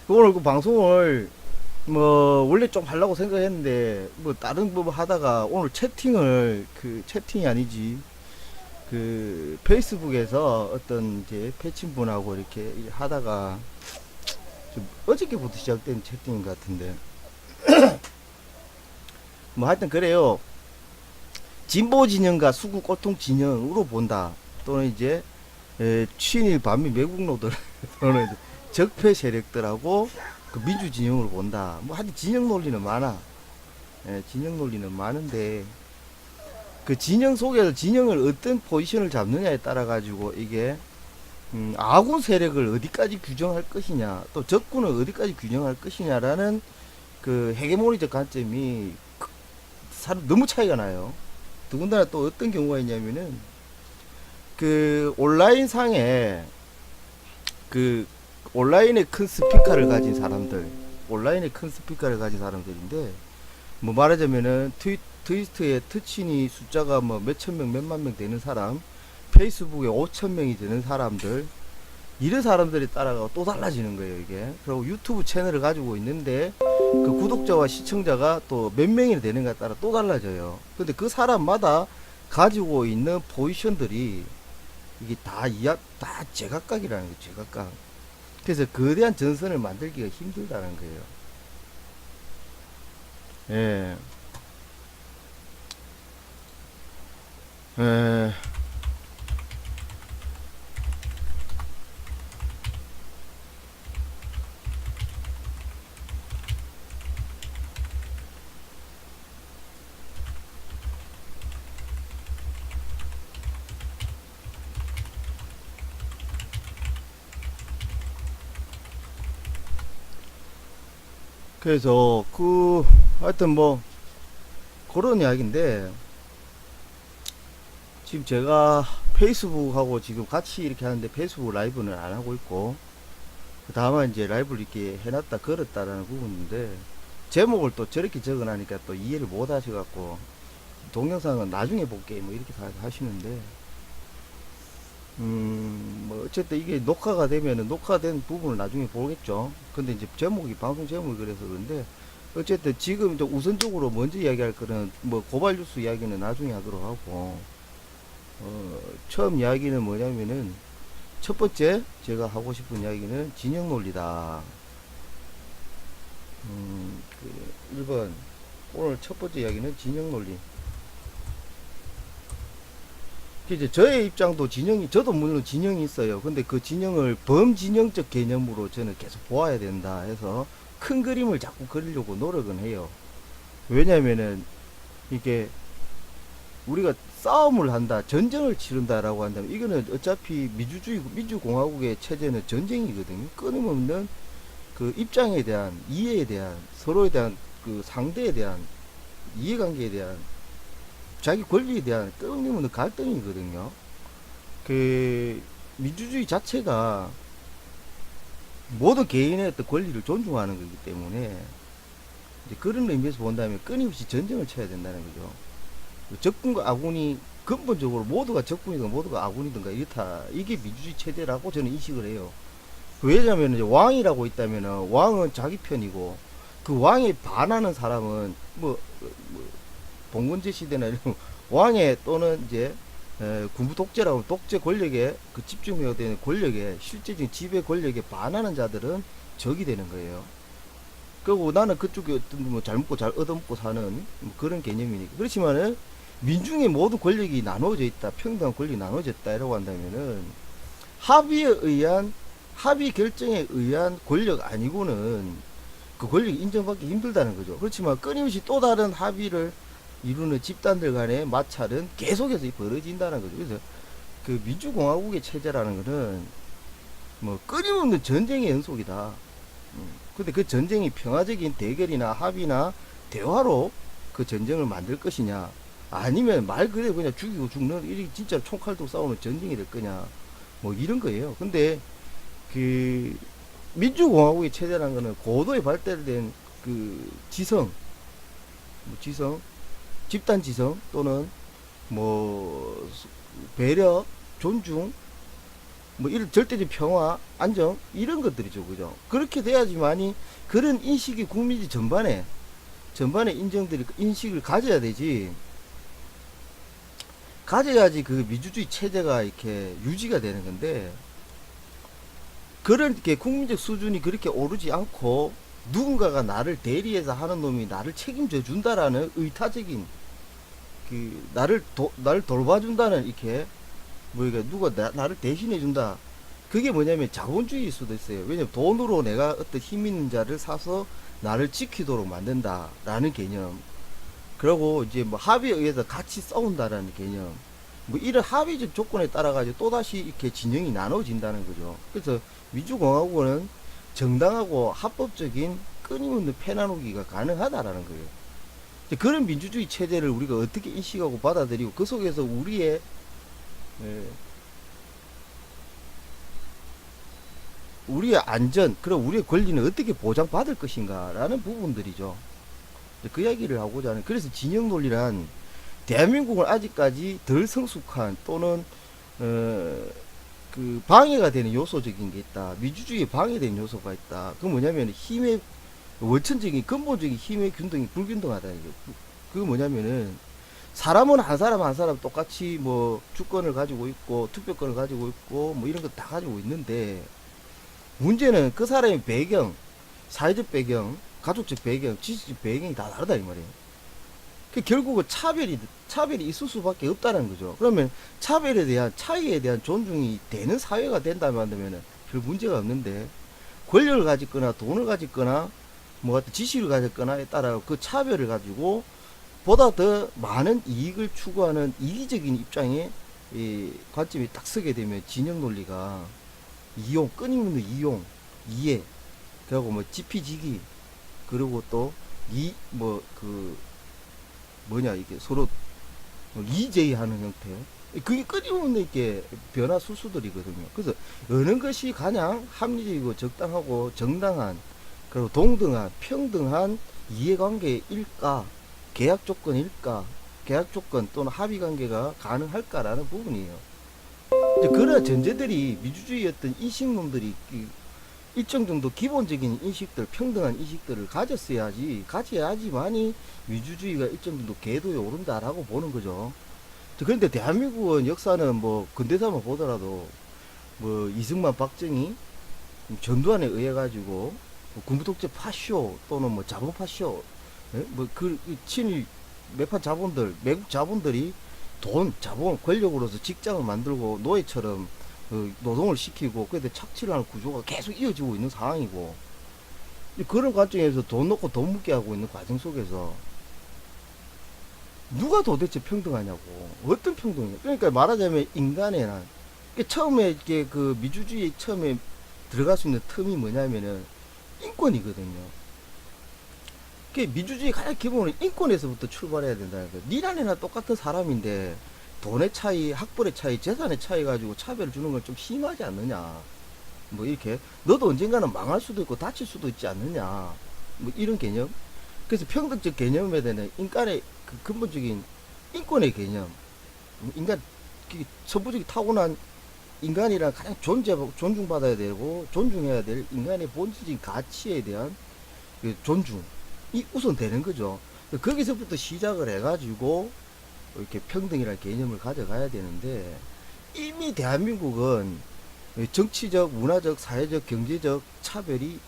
오늘 그 방송을 뭐 원래 좀 하려고 생각했는데 뭐 다른 법 하다가 오늘 채팅을 그 채팅이 아니지 그 페이스북에서 어떤 이제 패친 분하고 이렇게 하다가 좀 어저께부터 시작된 채팅인 것 같은데 뭐 하여튼 그래요. 진보 진영과 수구 꼴통 진영으로 본다. 또는 이제 친일 반미 매국노들 또는 이제 적폐 세력들하고 그 민주 진영으로 본다. 뭐 하여튼 진영 논리는 많아. 진영 논리는 많은데 그 진영 속에서 진영을 어떤 포지션을 잡느냐에 따라 가지고 이게 아군 세력을 어디까지 규정할 것이냐 또 적군을 어디까지 규정할 것이냐라는 그 헤게모니적 관점이 너무 차이가 나요. 더군다나 또 어떤 경우가 있냐면은 그 온라인 상에 그 온라인에 큰 스피커를 가진 사람들 온라인에 큰 스피커를 가진 사람들인데 뭐 말하자면은 트위터에 트친이 숫자가 뭐 몇천 명 몇만 명 되는 사람 페이스북에 5천 명이 되는 사람들 이런 사람들이 따라가 또 달라지는 거예요 이게. 그리고 유튜브 채널을 가지고 있는데 그 구독자와 시청자가 또 몇 명이 되는가에 따라 또 달라져요. 근데 그 사람마다 가지고 있는 포지션들이 이게 다 제각각이라는 거예요 제각각. 그래서 거대한 전선을 만들기가 힘들다는 거예요. 예. 예. 그래서 그 하여튼 뭐 그런 이야기인데 지금 제가 페이스북하고 지금 같이 이렇게 하는데 페이스북 라이브는 안 하고 있고 다만 이제 라이브를 이렇게 해놨다 걸었다라는 부분인데 제목을 또 저렇게 적어놔니까 또 이해를 못 하셔갖고 동영상은 나중에 볼게 뭐 이렇게 하시는데 뭐 어쨌든 이게 녹화가 되면은 녹화된 부분을 나중에 보겠죠. 근데 이제 제목이 방송 제목이 그래서 그런데 어쨌든 지금 이제 우선적으로 먼저 이야기할 거는 뭐 고발 뉴스 이야기는 나중에 하도록 하고 처음 이야기는 뭐냐면은 첫 번째 제가 하고 싶은 이야기는 진영 논리다. 그 1번 오늘 첫 번째 이야기는 진영 논리. 이제 저의 입장도 진영이 저도 물론 진영이 있어요. 근데 그 진영을 범진영적 개념으로 저는 계속 보아야 된다 해서 큰 그림을 자꾸 그리려고 노력은 해요. 왜냐면은 이게 우리가 싸움을 한다, 전쟁을 치른다라고 한다면 이거는 어차피 민주공화국의 체제는 전쟁이거든요. 끊임없는 그 입장에 대한 이해에 대한 서로에 대한 그 상대에 대한 이해관계에 대한 자기 권리에 대한 끊임없는 갈등이거든요. 그 민주주의 자체가 모든 개인의 어떤 권리를 존중하는 거기 때문에 이제 그런 의미에서 본다면 끊임없이 전쟁을 쳐야 된다는 거죠. 적군과 아군이 근본적으로 모두가 적군이든 모두가 아군이든가 이렇다. 이게 민주주의 체제라고 저는 인식을 해요. 왜냐하면 이제 왕이라고 있다면 왕은 자기 편이고 그 왕에 반하는 사람은 뭐 봉건제 시대나 이런 왕의 또는 이제 군부 독재라고 독재 권력에 그 집중되어 되는 권력에 실제적인 지배 권력에 반하는 자들은 적이 되는 거예요. 그리고 나는 그쪽에 어떤 뭐 잘 먹고 잘 얻어먹고 사는 뭐 그런 개념이니까. 그렇지만은 민중의 모든 권력이 나눠져 있다, 평등한 권력이 나눠져 있다라고 한다면은 합의에 의한 합의 결정에 의한 권력 아니고는 그 권력이 인정받기 힘들다는 거죠. 그렇지만 끊임없이 또 다른 합의를 이루는 집단들 간의 마찰은 계속해서 벌어진다는 거죠. 그래서 그 민주공화국의 체제라는 거는 뭐 끊임없는 전쟁의 연속이다. 근데 그 전쟁이 평화적인 대결이나 합의나 대화로 그 전쟁을 만들 것이냐 아니면 말 그대로 그냥 죽이고 죽는 이렇게 진짜 총칼 들고 싸우는 전쟁이 될 거냐 뭐 이런 거예요. 근데 그 민주공화국의 체제라는 거는 고도의 발달된 그 지성 집단 지성 또는 뭐 배려 존중 뭐 이런 절대적 평화, 안정 이런 것들이죠, 그죠? 그렇게 돼야지만이 그런 인식이 국민들 전반에 인정들이 인식을 가져야 되지. 가져야지 그 민주주의 체제가 이렇게 유지가 되는 건데 그렇게 국민적 수준이 그렇게 오르지 않고 누군가가 나를 대리해서 하는 놈이 나를 책임져 준다라는 의타적인 나를 돌봐준다는 이렇게 뭐 이게 누가 나를 대신해 준다. 그게 뭐냐면 자본주의일 수도 있어요. 왜냐면 돈으로 내가 어떤 힘 있는 자를 사서 나를 지키도록 만든다라는 개념. 그리고 이제 뭐 합의에 의해서 같이 싸운다라는 개념. 뭐 이런 합의적 조건에 따라 가지고 또다시 이렇게 진영이 나눠진다는 거죠. 그래서 민주공화국은 정당하고 합법적인 끊임없는 패나누기가 가능하다라는 거예요. 그런 민주주의 체제를 우리가 어떻게 인식하고 받아들이고 그 속에서 예, 우리의 안전, 그리고 우리의 권리는 어떻게 보장받을 것인가라는 부분들이죠. 그 이야기를 하고자 하는. 그래서 진영 논리란 대한민국은 아직까지 덜 성숙한 또는 그 방해가 되는 요소적인 게 있다. 민주주의에 방해되는 요소가 있다. 그 뭐냐면 힘의 원천적인 근본적인 힘의 균등이 불균등하다. 이게 그 뭐냐면은 사람은 한 사람 한 사람 똑같이 뭐 주권을 가지고 있고 투표권을 가지고 있고 뭐 이런 거 다 가지고 있는데 문제는 그 사람의 배경, 사회적 배경, 가족적 배경, 지식적 배경이 다 다르다 이 말이에요. 그 결국은 차별이 있을 수밖에 없다는 거죠. 그러면 차별에 대한 차이에 대한 존중이 되는 사회가 된다면 별 문제가 없는데 권력을 가졌거나 돈을 가졌거나 뭐 같은 지식을 가졌거나에 따라 그 차별을 가지고 보다 더 많은 이익을 추구하는 이기적인 입장에 이 관점이 딱 서게 되면 진영 논리가 이용, 끊임없는 이용, 이해, 그리고 뭐 지피지기, 그리고 또 이게 서로 이제이하는 형태. 그게 끊임없는 이렇게 변화 수수들이거든요. 그래서 어느 것이 가장 합리적이고 적당하고 정당한 그리고 동등한 평등한 이해관계일까, 계약 조건일까, 계약 조건 또는 합의 관계가 가능할까라는 부분이에요. 이제 그런 전제들이 민주주의 어떤 인식론들이 일정 정도 기본적인 인식들, 평등한 인식들을 가져야지만이 민주주의가 일정 정도 궤도에 오른다라고 보는 거죠. 그런데 대한민국은 역사는 뭐 근대사만 보더라도 뭐 이승만, 박정희, 전두환에 의해 가지고 뭐 군부독재 파쇼 또는 뭐 자본 파쇼, 뭐그 친일 매판 자본들, 외국 자본들이 돈, 자본, 권력으로서 직장을 만들고 노예처럼 노동을 시키고 그때 착취를 하는 구조가 계속 이어지고 있는 상황이고 그런 과정에서 돈 넣고 돈 묻게 하고 있는 과정 속에서 누가 도대체 평등하냐고. 어떤 평등이냐. 그러니까 말하자면 인간에는 처음에 이렇게 그 민주주의 처음에 들어갈 수 있는 틈이 뭐냐면은 인권이거든요. 민주주의 가장 기본은 인권에서부터 출발해야 된다는 거예요. 니란이나 똑같은 사람인데 돈의 차이, 학벌의 차이, 재산의 차이 가지고 차별을 주는 건 좀 심하지 않느냐. 뭐 이렇게 너도 언젠가는 망할 수도 있고 다칠 수도 있지 않느냐. 뭐 이런 개념. 그래서 평등적 개념에 대한 인간의 그 근본적인 인권의 개념. 인간 천부적인 타고난 인간이란 가장 존중받아야 되고 존중해야 될 인간의 본질적인 가치에 대한 그 존중이 우선 되는 거죠. 거기서부터 시작을 해가지고 이렇게 평등이라는 개념을 가져가야 되는데 이미 대한민국은 정치적, 문화적, 사회적, 경제적 차별이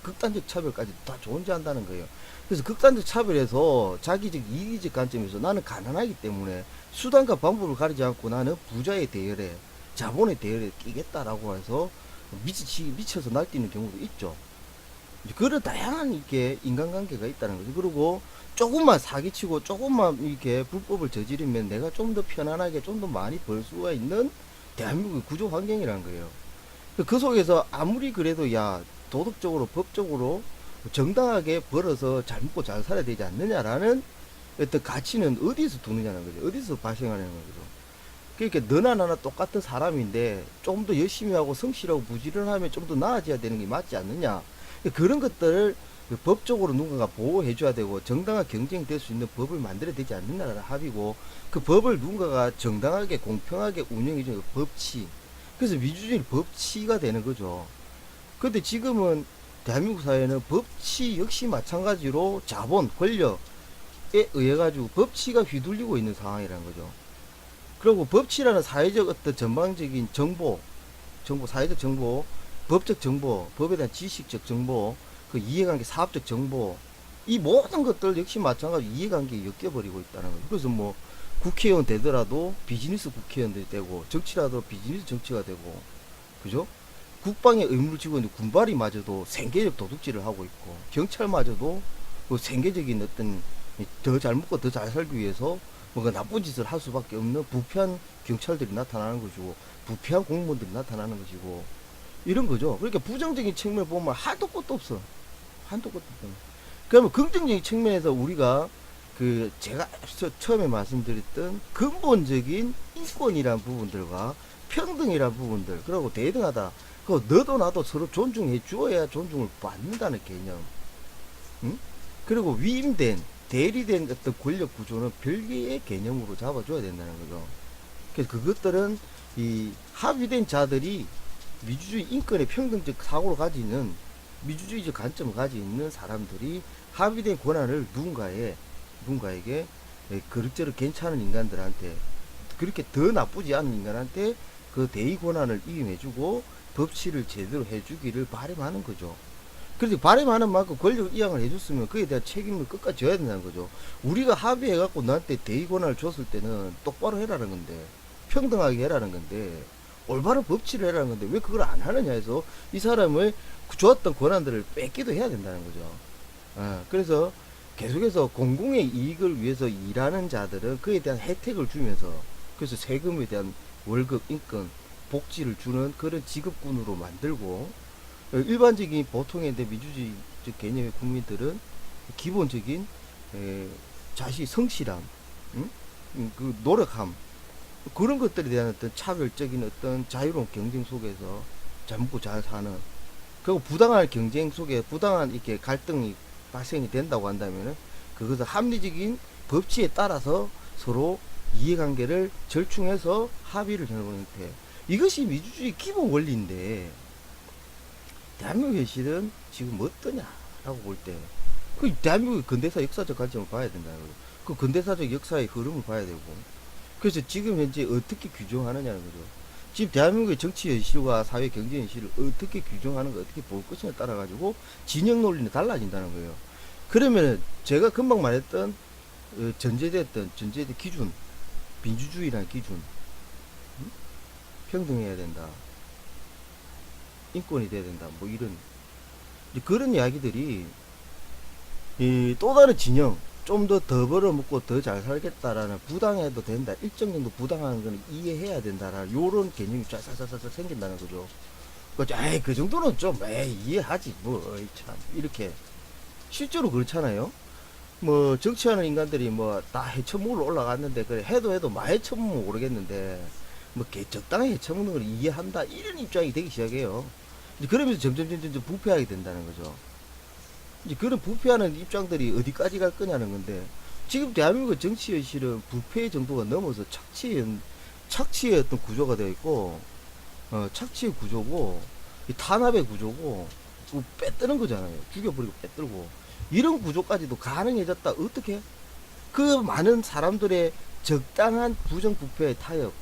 극단적 차별까지 다 존재한다는 거예요. 그래서 극단적 차별에서 자기적 이기적 관점에서 나는 가난하기 때문에 수단과 방법을 가리지 않고 나는 부자의 대열에 자본의 대열에 끼겠다라고 해서 미쳐서 날뛰는 경우도 있죠. 그런 다양한 이렇게 인간관계가 있다는 거죠. 그리고 조금만 사기치고 조금만 이렇게 불법을 저지르면 내가 좀 더 편안하게 좀 더 많이 벌 수가 있는 대한민국의 구조 환경이라는 거예요. 그 속에서 아무리 그래도 야 도덕적으로 법적으로 정당하게 벌어서 잘 먹고 잘 살아야 되지 않느냐라는 어떤 가치는 어디서 두느냐는 거죠. 어디서 발생하는 거죠. 그러니까 너나 나나 똑같은 사람인데 좀 더 열심히 하고 성실하고 부지런하면 좀 더 나아져야 되는 게 맞지 않느냐. 그런 것들을 법적으로 누군가 보호해 줘야 되고 정당한 경쟁이 될 수 있는 법을 만들어야 되지 않느냐라는 합의고 그 법을 누군가가 정당하게 공평하게 운영해 주는 법치 그래서 민주주의 법치가 되는 거죠. 근데 지금은 대한민국 사회는 법치 역시 마찬가지로 자본, 권력에 의해 가지고 법치가 휘둘리고 있는 상황이라는 거죠. 그리고 법치라는 사회적 어떤 전방적인 사회적 정보, 법적 정보, 법에 대한 지식적 정보, 그 이해관계, 사업적 정보, 이 모든 것들 역시 마찬가지로 이해관계에 엮여버리고 있다는 거죠. 그래서 뭐 국회의원 되더라도 비즈니스 국회의원들이 되고, 정치라도 비즈니스 정치가 되고, 그죠? 국방에 의무를 지고 있는 군발이마저도 생계적 도둑질을 하고 있고, 경찰마저도 그 생계적인 어떤 더 잘 먹고 더 잘 살기 위해서 뭔가 나쁜 짓을 할 수밖에 없는 부패한 경찰들이 나타나는 것이고, 부패한 공무원들이 나타나는 것이고, 이런 거죠. 그러니까 부정적인 측면을 보면 한도 끝도 없어. 한도 끝도 없어. 그러면 긍정적인 측면에서 우리가 그 제가 앞서 처음에 말씀드렸던 근본적인 인권이란 부분들과 평등이란 부분들, 그리고 대등하다. 그 너도 나도 서로 존중해 주어야 존중을 받는다는 개념. 응? 그리고 위임된 대리된 어떤 권력 구조는 별개의 개념으로 잡아줘야 된다는 거죠. 그래서 그것들은 이 합의된 자들이 민주주의 인권의 평등적 사고를 가지는 민주주의적 관점을 가지고 있는 사람들이 합의된 권한을 누군가에게 그럭저럭 괜찮은 인간들한테, 그렇게 더 나쁘지 않은 인간한테 그 대의 권한을 이임해주고 법치를 제대로 해주기를 바람하는 거죠. 그래서 바람하는 만큼 권력을 이양을 해줬으면 그에 대한 책임을 끝까지 져야 된다는 거죠. 우리가 합의해갖고 너한테 대의 권한을 줬을 때는 똑바로 해라는 건데, 평등하게 해라는 건데, 올바른 법치를 해라는 건데 왜 그걸 안 하느냐 해서 이 사람을 주었던 권한들을 뺏기도 해야 된다는 거죠. 그래서 계속해서 공공의 이익을 위해서 일하는 자들은 그에 대한 혜택을 주면서, 그래서 세금에 대한 월급, 인권, 복지를 주는 그런 직업군으로 만들고, 일반적인 보통의 민주주의적 개념의 국민들은 기본적인 자신의 성실함, 응? 그 노력함, 그런 것들에 대한 어떤 차별적인 어떤 자유로운 경쟁 속에서 잘 먹고 잘 사는, 그리고 부당한 경쟁 속에 부당한 이렇게 갈등이 발생이 된다고 한다면은 그것을 합리적인 법치에 따라서 서로 이해관계를 절충해서 합의를 하는 형태, 이것이 민주주의 기본 원리인데, 대한민국 현실은 지금 어떠냐라고 볼 때, 그 대한민국의 근대사 역사적 관점을 봐야 된다는 거죠. 그 근대사적 역사의 흐름을 봐야 되고, 그래서 지금 현재 어떻게 규정하느냐는 거죠. 지금 대한민국의 정치 현실과 사회 경제 현실을 어떻게 규정하는가, 어떻게 볼 것인가에 따라 가지고 진영 논리는 달라진다는 거예요. 그러면 제가 금방 말했던 전제됐던 기준, 민주주의라는 기준, 평등해야 된다, 인권이 돼야 된다, 뭐 이런 그런 이야기들이 또 다른 진영, 좀 더 벌어먹고 더 잘 살겠다라는, 부당해도 된다, 일정 정도 부당한 건 이해해야 된다라는 요런 개념이 쫙쫙쫙쫙 생긴다는 거죠. 에이, 그 정도는 좀 이해하지 뭐, 참 이렇게 실제로 그렇잖아요. 뭐 정치하는 인간들이 뭐 다 해쳐먹으러 올라갔는데, 그래 해도 많이 해쳐먹으면 모르겠는데 뭐 적당히 해쳐먹는 걸 이해한다, 이런 입장이 되기 시작해요. 이제 그러면서 점점 부패하게 된다는 거죠. 이제 그런 부패하는 입장들이 어디까지 갈 거냐는 건데, 지금 대한민국 정치 현실은 부패 정도가 넘어서 착취의 어떤 구조가 되어 있고, 착취의 구조고, 탄압의 구조고, 빼뜨는 거잖아요. 죽여버리고 빼뜨고, 이런 구조까지도 가능해졌다. 어떻게? 그 많은 사람들의 적당한 부정부패의 타협,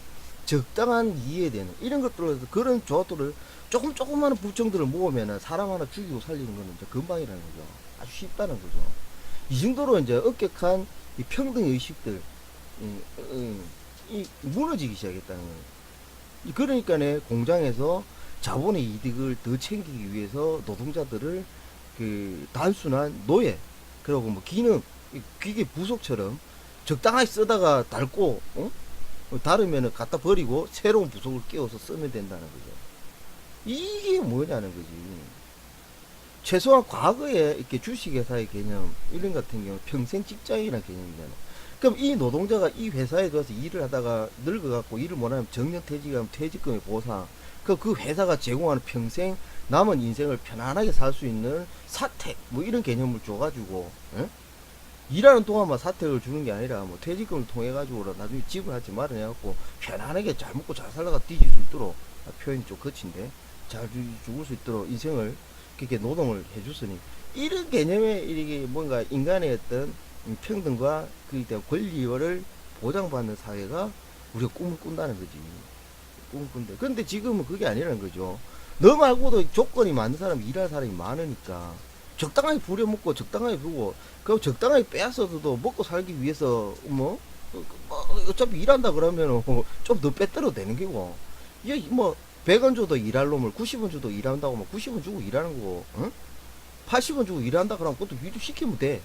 적당한 이해되는 이런 것들을, 그런 조합들을 조그마한 부정들을 모으면 사람 하나 죽이고 살리는 거는 이제 금방이라는 거죠. 아주 쉽다는 거죠. 이 정도로 이제 엄격한 이 평등 의식들 이 무너지기 시작했다는 거예요. 그러니까 공장에서 자본의 이득을 더 챙기기 위해서 노동자들을 그 단순한 노예, 그리고 뭐 기능, 기계 부속처럼 적당하게 쓰다가 닳고 다르면은 갖다 버리고 새로운 부속을 끼워서 쓰면 된다는 거죠. 이게 뭐냐는 거지. 최소한 과거에 이렇게 주식회사의 개념 이런 같은 경우 평생 직장이라는 개념이잖아. 그럼 이 노동자가 이 회사에 들어서 일을 하다가 늙어갖고 일을 못하면 정년퇴직하면 퇴직금의 보상, 그 회사가 제공하는 평생 남은 인생을 편안하게 살 수 있는 사택, 뭐 이런 개념을 줘가지고 일하는 동안만 사택을 주는 게 아니라 뭐 퇴직금을 통해 가지고 나중에 집을 하지 말아내갖고 편안하게 잘 먹고 잘 살다가 뒤질 수 있도록 표현이 좀 거친데 잘 죽을 수 있도록 인생을 그렇게 노동을 해줬으니 이런 개념의 이게 뭔가 인간의 어떤 평등과 그에 대한 권리를 보장받는 사회가 우리가 꿈을 꾼다는 거지. 꿈을 꾼데. 근데 지금은 그게 아니라는 거죠. 너 말고도 조건이 많은 사람이 일할 사람이 많으니까 적당하게 부려먹고 적당하게 부고 그럼 적당하게 빼앗아도 먹고 살기 위해서 어차피 일한다 그러면 좀 더 빼들어도 되는 거고 이게 뭐 100원 줘도 일할 놈을 90원 줘도 일한다고 뭐 90원 주고 일하는 거고 응? 80원 주고 일한다 그러면 그것도 위조시키면 돼.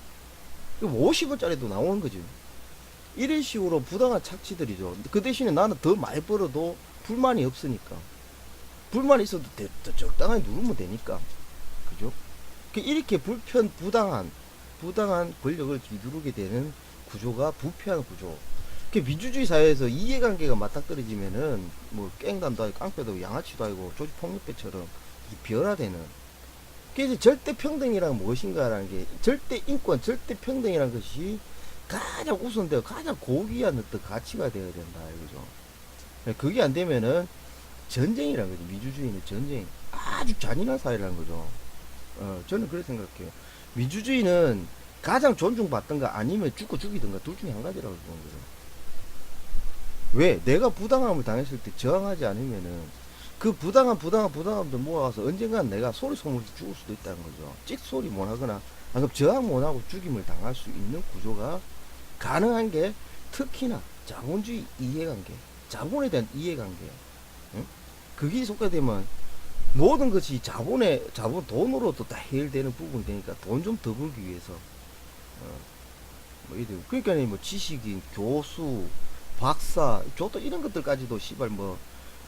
50원짜리도 나오는 거지. 이런 식으로 부당한 착취들이죠. 그 대신에 나는 더 많이 벌어도 불만이 없으니까. 불만이 있어도 적당하게 누르면 되니까. 그죠? 이렇게 부당한 권력을 누르게 되는 구조가 부패한 구조. 민주주의 사회에서 이해관계가 맞닥뜨려지면은 뭐 깽단도 아니고 깡패도 양아치도 아니고 조직폭력배처럼 변화되는. 그래서 절대 평등이란 무엇인가라는 게 절대 인권, 절대 평등이라는 것이 가장 우선되고 가장 고귀한 어떤 가치가 되어야 된다 이거죠. 그게 안 되면은 전쟁이라는 거죠. 민주주의는 전쟁. 아주 잔인한 사회라는 거죠. 저는 그렇게 생각해요. 민주주의는 가장 존중받던가 아니면 죽고 죽이던가 둘 중에 한 가지라고 보는 거죠. 왜? 내가 부당함을 당했을 때 저항하지 않으면은 그 부당함들 모아서 언젠간 내가 소리 소문 죽을 수도 있다는 거죠. 찍소리 못 하거나 아니면 저항 못 하고 죽임을 당할 수 있는 구조가 가능한 게 특히나 자본주의 이해관계, 자본에 대한 이해관계. 응? 그게 속해되면 모든 것이 자본 돈으로도 다 해결되는 부분이 되니까 돈 좀 더 벌기 위해서 그러니까 뭐 지식인, 교수, 박사, 저도 이런 것들까지도 씨발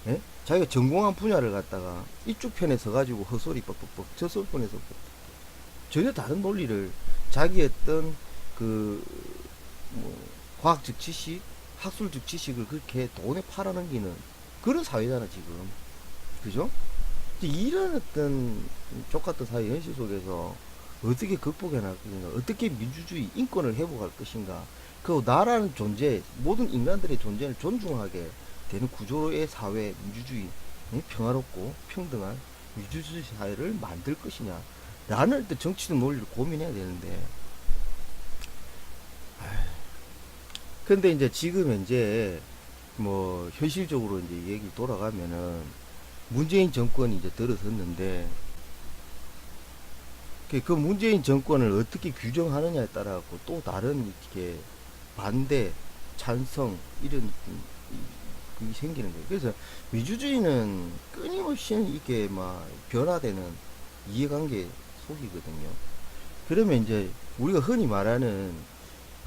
예? 자기가 전공한 분야를 갖다가 이쪽 편에 서가지고 헛소리 뻑뻑뻑 저쪽 편에서 전혀 다른 논리를 자기 어떤 과학적 지식, 학술적 지식을 그렇게 돈에 팔아넘기는 그런 사회잖아 지금. 그죠? 이런 어떤 족같은 사회 현실 속에서 어떻게 극복해 나갈 것인가, 어떻게 민주주의 인권을 회복할 것인가, 그 나라는 존재, 모든 인간들의 존재를 존중하게 되는 구조의 사회, 민주주의, 평화롭고 평등한 민주주의 사회를 만들 것이냐 라는 정치적 논리를 고민해야 되는데, 근데 이제 지금 현재 뭐 현실적으로 이제 얘기 돌아가면은 문재인 정권이 이제 들어섰는데 그 문재인 정권을 어떻게 규정하느냐에 따라 갖고 또 다른 이렇게 반대, 찬성 이런 그게 생기는 거예요. 그래서 민주주의는 끊임없이 이렇게 막 변화되는 이해관계 속이거든요. 그러면 이제 우리가 흔히 말하는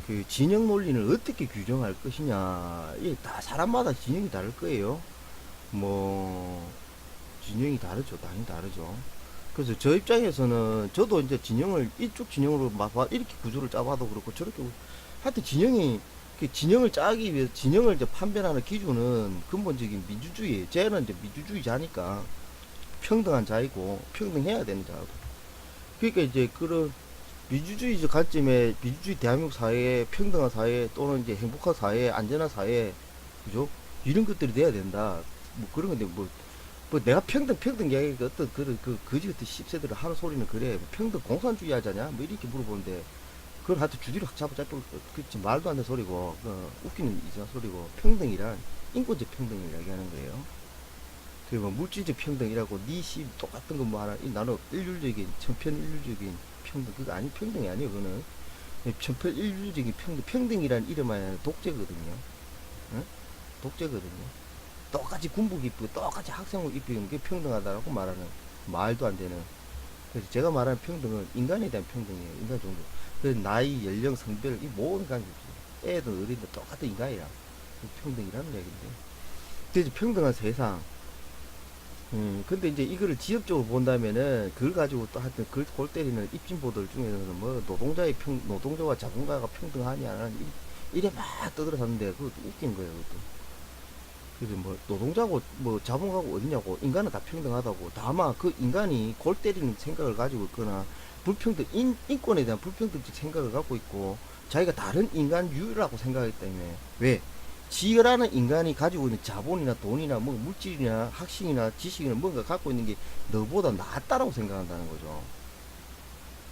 그 진영 논리는 어떻게 규정할 것이냐, 이게 다 사람마다 진영이 다를 거예요. 뭐 진영이 다르죠. 당연히 다르죠. 그래서 저 입장에서는 저도 이제 진영을 이쪽 진영으로 막 이렇게 구조를 짜봐도 그렇고 저렇게 하여튼 진영을 짜기 위해서 진영을 이제 판별하는 기준은 근본적인 민주주의. 쟤는 이제 민주주의자니까 평등한 자이고 평등해야 되는 자고. 그러니까 이제 그런 민주주의적 관점에 민주주의 대한민국 사회에 평등한 사회 또는 이제 행복한 사회, 안전한 사회, 그죠? 이런 것들이 돼야 된다. 뭐 그런 건데 뭐 내가 평등 이야기 어떤 거지 같은 씹새들을 하는 소리는 그래. 뭐 평등 공산주의 하자냐? 뭐 이렇게 물어보는데 그걸 하여튼 주디로 잡고 그 말도 안 되는 소리고 웃기는 이상한 소리고, 평등이란 인권적 평등을 이야기하는 거예요. 그리고 뭐 물질적 평등이라고 니씨 똑같은 거 뭐 하나 나는 일률적인 천편일률적인 평등, 그거 아니 평등이 아니에요. 그거는 천편일률적인 평등이란 이름 안에 독재거든요. 응? 독재거든요. 똑같이 군복 입고 똑같이 학생복 입히는 게 평등하다라고 말하는 말도 안 되는. 그래서 제가 말하는 평등은 인간에 대한 평등이에요. 인간 정도. 그 나이, 연령, 성별 이 모든 관계지. 애든 어린든 똑같은 인간이라 평등이라는 얘기인데. 그래서 평등한 세상. 근데 이제 이거를 지역적으로 본다면은 그걸 가지고 또 하여튼 그걸 골 때리는 입진보들 중에서는 뭐 노동자와 자본가가 평등하냐는 이래 막 떠들어섰는데 그것도 웃긴 거예요. 그것도. 그래서 뭐 노동자고 뭐 자본가고 어디냐고, 인간은 다 평등하다고. 다만 그 인간이 골 때리는 생각을 가지고 있거나 인권에 대한 불평등적 생각을 갖고 있고 자기가 다른 인간류라고 생각하기 때문에. 왜? 지라는 인간이 가지고 있는 자본이나 돈이나 뭐 물질이나 학식이나 지식이나 뭔가 갖고 있는 게 너보다 낫다라고 생각한다는 거죠.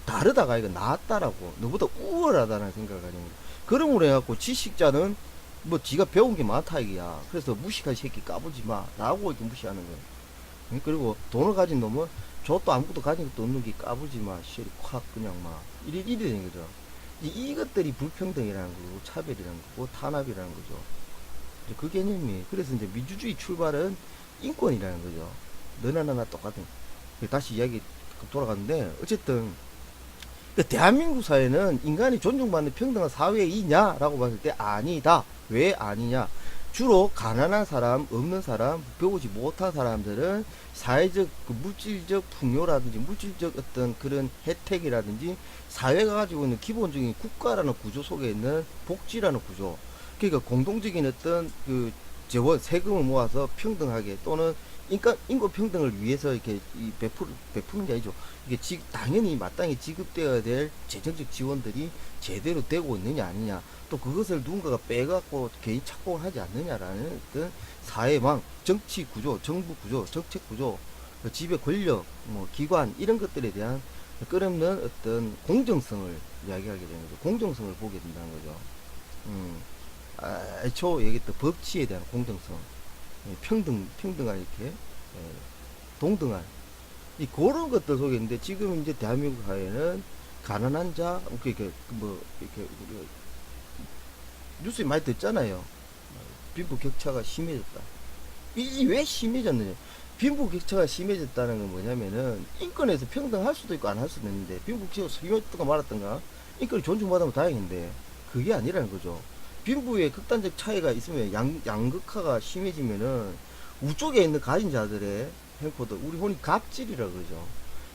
다르다가 이거 낫다라고, 너보다 우월하다는 생각을 가지고. 그러므로 해갖고 지식자는 뭐 지가 배운 게 많다 이게야. 그래서 무식한 새끼 까부지 마 라고 이렇게 무시하는 거예요. 그리고 돈을 가진 놈은 저 또 아무것도 가진 것도 없는 게 까부지 마 쉐리 콱 그냥 막 이래 되는 거죠. 이것들이 불평등이라는 거고 차별이라는 거고 탄압이라는 거죠. 그 개념이. 그래서 이제 민주주의 출발은 인권이라는 거죠. 너나 나나 똑같은. 다시 이야기 돌아갔는데 어쨌든 그 대한민국 사회는 인간이 존중받는 평등한 사회이냐라고 봤을 때 아니다. 왜 아니냐? 주로 가난한 사람, 없는 사람, 배우지 못한 사람들은 사회적 그 물질적 풍요라든지 물질적 어떤 그런 혜택이라든지 사회가 가지고 있는 기본적인 국가라는 구조 속에 있는 복지라는 구조, 그러니까 공동적인 어떤 그 재원 세금을 모아서 평등하게 또는 인권 평등을 위해서 이렇게 베푸는 게 아니죠. 이게 당연히 마땅히 지급되어야 될 재정적 지원들이 제대로 되고 있느냐 아니냐, 또 그것을 누군가가 빼갖고 개인 착공을 하지 않느냐라는 어떤 사회망, 정치 구조, 정부 구조, 정책 구조, 지배 권력, 뭐 기관 이런 것들에 대한 끝없는 어떤 공정성을 이야기하게 되는 거죠. 공정성을 보게 된다는 거죠. 애초 얘기했던 법치에 대한 공정성, 평등한 이렇게 동등한 그런 것들 속에 있는데, 지금 이제 대한민국 사회는 가난한 자, 이렇게 뭐 이렇게 우리가 뉴스에 많이 듣잖아요. 빈부 격차가 심해졌다. 이게 왜 심해졌느냐? 빈부 격차가 심해졌다는 건 뭐냐면은 인권에서 평등할 수도 있고 안 할 수도 있는데, 빈부 격차가 심했던가 말았던가 인권이 존중받으면 다행인데 그게 아니라는 거죠. 빈부의 극단적 차이가 있으면 양극화가 심해지면은 우쪽에 있는 가진 자들의 행포도 우리 흔히 갑질이라 그러죠.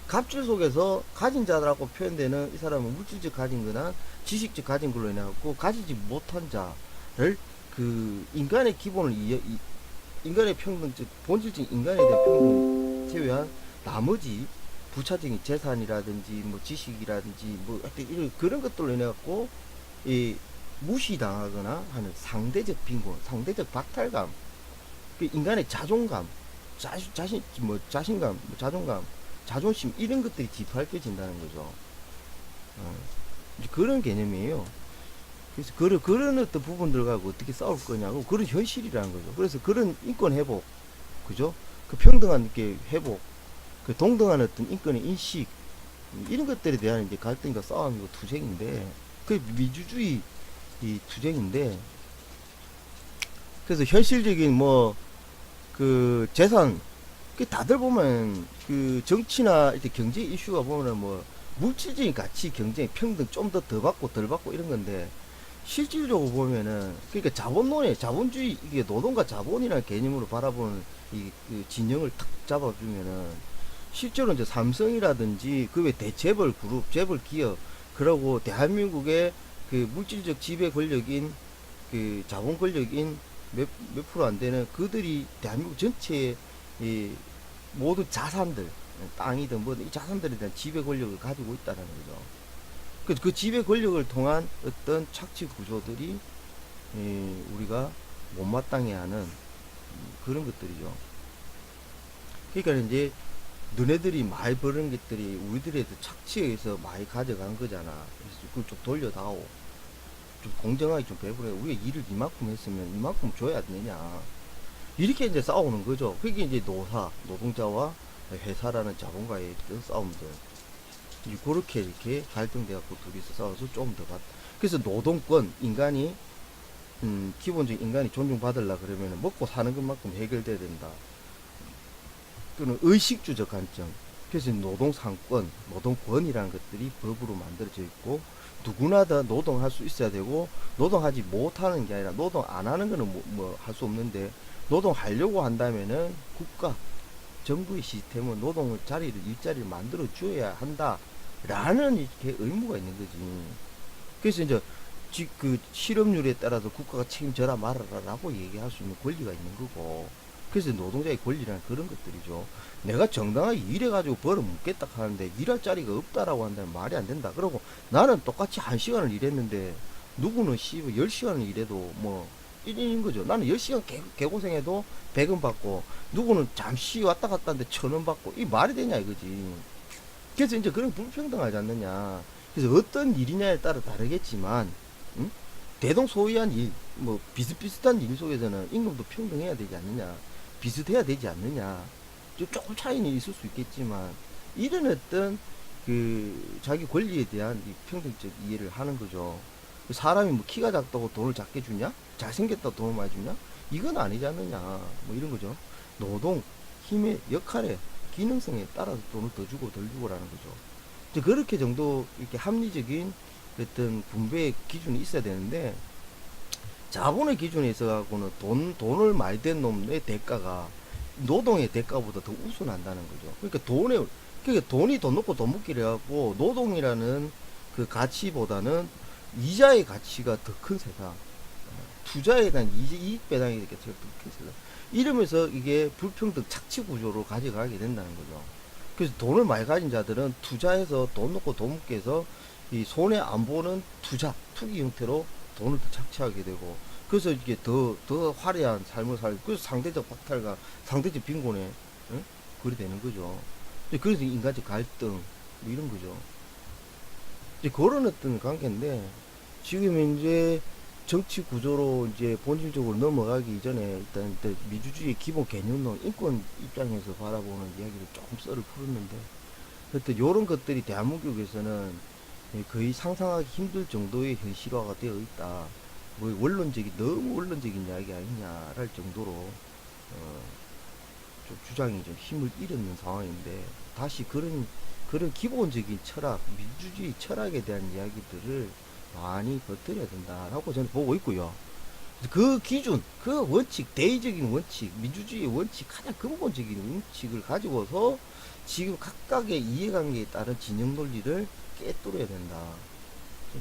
갑질 속에서 가진 자들하고 표현되는 이 사람은 물질적 가진 거나 지식적 가진 걸로 인해갖고 가지지 못한 자를 그 인간의 기본을 인간의 평등적 본질적 인간에 대한 평등 제외한 나머지 부차적인 재산이라든지 뭐 지식이라든지 뭐 하여튼 이런 그런 것들로 인해갖고 이 무시당하거나 하는 상대적 빈곤, 상대적 박탈감, 그 인간의 자존감, 자신감, 자존감, 자존심 이런 것들이 뒤팔겨진다는 거죠. 그런 개념이에요. 그래서 그런 어떤 부분들 가지고 어떻게 싸울 거냐고, 그런 현실이라는 거죠. 그래서 그런 인권 회복, 그죠? 그 평등한 게 회복, 그 동등한 어떤 인권의 인식 이런 것들에 대한 이제 갈등과 싸움이고 투쟁인데, 그 민주주의 이 투쟁인데, 그래서 현실적인 뭐 그 재산, 그 다들 보면 그 정치나 이렇게 경제 이슈가 보면은 뭐 물질적인 가치 경쟁 평등 좀 더 받고 덜 받고 이런 건데, 실질적으로 보면은 그러니까 자본론의 자본주의, 이게 노동과 자본이라는 개념으로 바라보는 그 진영을 탁 잡아주면은 실제로 이제 삼성이라든지 그 외 대재벌 그룹, 재벌 기업, 그러고 대한민국의 그 물질적 지배 권력인 그 자본 권력인 몇 프로 안 되는 그들이 대한민국 전체의 이 모든 자산들, 땅이든 뭐든 이 자산들에 대한 지배 권력을 가지고 있다는 거죠. 그 지배 권력을 통한 어떤 착취 구조들이 우리가 못마땅해 하는 그런 것들이죠. 그러니까 이제 너네들이 많이 버는 것들이 우리들에 착취에 의해서 많이 가져간 거잖아. 그래서 그걸 좀 돌려다오. 좀 공정하게 좀 배분해. 우리가 일을 이만큼 했으면 이만큼 줘야 되느냐. 이렇게 이제 싸우는 거죠. 그게 이제 노동자와 회사라는 자본가의 싸움들. 그렇게 이렇게 갈등돼갖고 둘이서 싸워서 좀 더 받. 그래서 노동권, 인간이, 기본적인 인간이 존중받으려 그러면 먹고 사는 것만큼 해결돼야 된다. 또는 의식주적 관점. 그래서 노동상권, 노동권이라는 것들이 법으로 만들어져 있고, 누구나 다 노동할 수 있어야 되고, 노동하지 못하는 게 아니라, 노동 안 하는 거는 뭐 할 수 없는데, 노동하려고 한다면은 국가, 정부의 시스템은 노동을 일자리를 만들어 줘야 한다라는 이렇게 의무가 있는 거지. 그래서 이제 그 실업률에 따라서 국가가 책임져라 말아라라고 얘기할 수 있는 권리가 있는 거고, 그래서 노동자의 권리라는 그런 것들이죠. 내가 정당하게 일해가지고 벌어 먹겠다 하는데 일할 자리가 없다라고 한다면 말이 안 된다. 그러고 나는 똑같이 1시간을 일했는데 누구는 10시간을 일해도 뭐 1인인 거죠. 나는 10시간 개고생해도 100원 받고, 누구는 잠시 왔다 갔다 하는데 1000원 받고, 이 말이 되냐, 이거지. 그래서 이제 그런 불평등하지 않느냐. 그래서 어떤 일이냐에 따라 다르겠지만, 응? 대동소이한 일, 뭐, 비슷비슷한 일 속에서는 임금도 평등해야 되지 않느냐. 비슷해야 되지 않느냐. 조금 차이는 있을 수 있겠지만, 이런 어떤, 자기 권리에 대한 이 평등적 이해를 하는 거죠. 사람이 뭐 키가 작다고 돈을 작게 주냐? 잘생겼다고 돈을 많이 주냐? 이건 아니지 않느냐. 뭐 이런 거죠. 노동, 힘의 역할에, 기능성에 따라서 돈을 더 주고 덜 주고라는 거죠. 이제 그렇게 정도 이렇게 합리적인 어떤 분배의 기준이 있어야 되는데, 자본의 기준에 있어갖고는 돈을 많이 댄 놈의 대가가 노동의 대가보다 더 우선한다는 거죠. 그러니까 돈이 돈 놓고 돈 먹기를 해갖고 노동이라는 그 가치보다는 이자의 가치가 더 큰 세상, 투자에 대한 이익 배당이 더 큰 세상. 이러면서 이게 불평등 착취 구조로 가져가게 된다는 거죠. 그래서 돈을 많이 가진 자들은 투자해서 돈 놓고 돈 먹게 해서 이 손해 안 보는 투기 형태로 돈을 더 착취하게 되고, 그래서 이게 더 화려한 삶을 살고, 그래서 상대적 박탈과 상대적 빈곤에, 응? 그리 되는 거죠. 그래서 인간적 갈등, 뭐 이런 거죠. 이제 그런 어떤 관계인데, 지금 이제 정치 구조로 이제 본질적으로 넘어가기 이전에 일단 민주주의 기본 개념론, 인권 입장에서 바라보는 이야기를 조금 썰을 풀었는데, 하여튼 요런 것들이 대한민국에서는 거의 상상하기 힘들 정도의 현실화가 되어 있다. 뭐 너무 원론적인 이야기 아니냐랄 정도로 좀 주장이 좀 힘을 잃는 상황인데, 다시 그런 기본적인 철학, 민주주의 철학에 대한 이야기들을 많이 버텨야 된다라고 저는 보고 있고요. 그 기준, 그 원칙, 대의적인 원칙, 민주주의의 원칙, 가장 근본적인 원칙을 가지고서 지금 각각의 이해관계에 따른 진영 논리를 깨뚫어야 된다.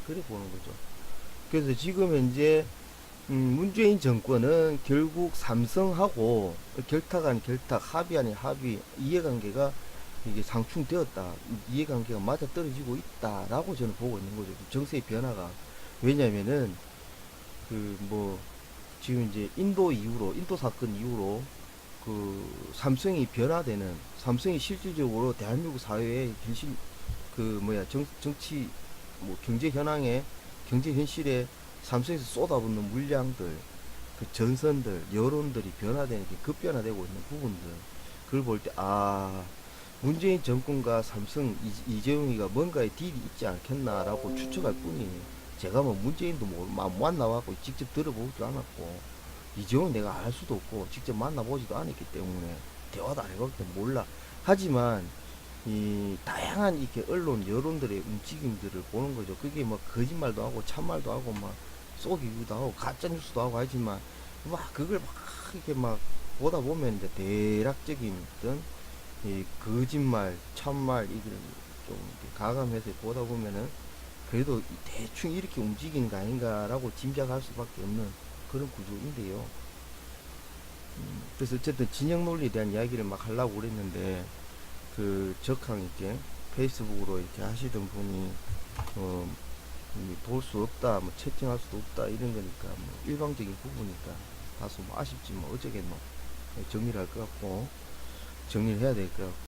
그래 보는 거죠. 그래서 지금 현재 문재인 정권은 결국 삼성하고 결탁 아닌 결탁, 합의 아닌 합의, 이해관계가 이게 상충되었다. 이해관계가 맞아떨어지고 있다라고 저는 보고 있는 거죠. 정세의 변화가. 왜냐면은 지금 이제 인도 사건 이후로 삼성이 실질적으로 대한민국 사회의 현실, 정치, 경제 현황에, 경제 현실에 삼성에서 쏟아붓는 물량들, 그 전선들, 여론들이 변화되는 게 급변화되고 있는 부분들, 그걸 볼 때, 문재인 정권과 삼성, 이재용이가 뭔가의 딜이 있지 않겠나라고 추측할 뿐이에요. 제가 뭐 문재인도 만나봤고 직접 들어보지도 않았고, 이재용은 내가 알 수도 없고 직접 만나보지도 않았기 때문에 대화도 안 해봤기 때문에 몰라. 하지만 이 다양한 이렇게 언론 여론들의 움직임들을 보는 거죠. 그게 뭐 거짓말도 하고 참말도 하고 막 속이기도 하고 가짜 뉴스도 하고 하지만, 막 그걸 막 이렇게 막 보다 보면 이제 대략적인 어떤 이 거짓말 참말 이걸 좀 이렇게 가감해서 보다 보면은 그래도 대충 이렇게 움직이는 거 아닌가라고 짐작할 수밖에 없는 그런 구조인데요. 그래서 어쨌든 진영 논리에 대한 이야기를 막 하려고 그랬는데, 적항 이렇게 페이스북으로 이렇게 하시던 분이 볼 수 없다, 뭐 채팅할 수도 없다 이런 거니까 뭐 일방적인 부분이니까 다소 뭐 아쉽지만 어쩌겠노. 정리를 할 것 같고 정리를 해야 될 것 같고.